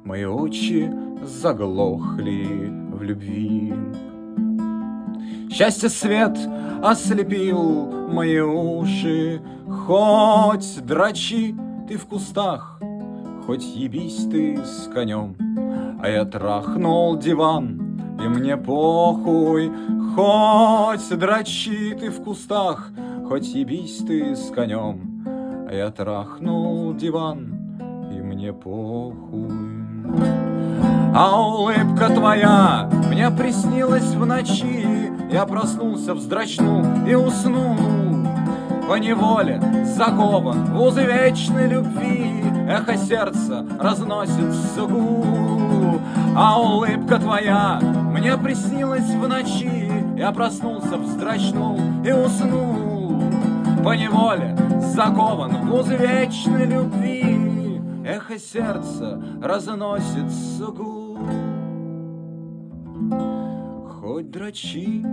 Мои очи заглохли в любви. Счастье свет ослепил мои уши. Хоть дрочи ты в кустах, хоть ебись ты с конем, а я трахнул диван, и мне похуй. Хоть дрочи ты в кустах, хоть ебись ты с конем, а я трахнул диван, и мне похуй. А улыбка твоя мне приснилась в ночи. Я проснулся, вздрочнул и уснул. Поневоле закован в узы вечной любви. Эхо сердца разносит сугу. А улыбка твоя мне приснилась в ночи. Я проснулся, вздрочнул и уснул. Поневоле закован в узы вечной любви. Эхо сердца разносит сугу. Хоть дрочи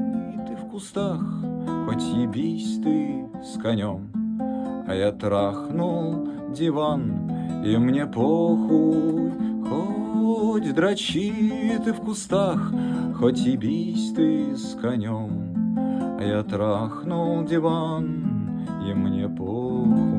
ты в кустах, хоть ебись ты с конем, а я трахнул диван, и мне похуй. Хоть дрочи ты в кустах, хоть ебись ты с конем, а я трахнул диван, и мне похуй.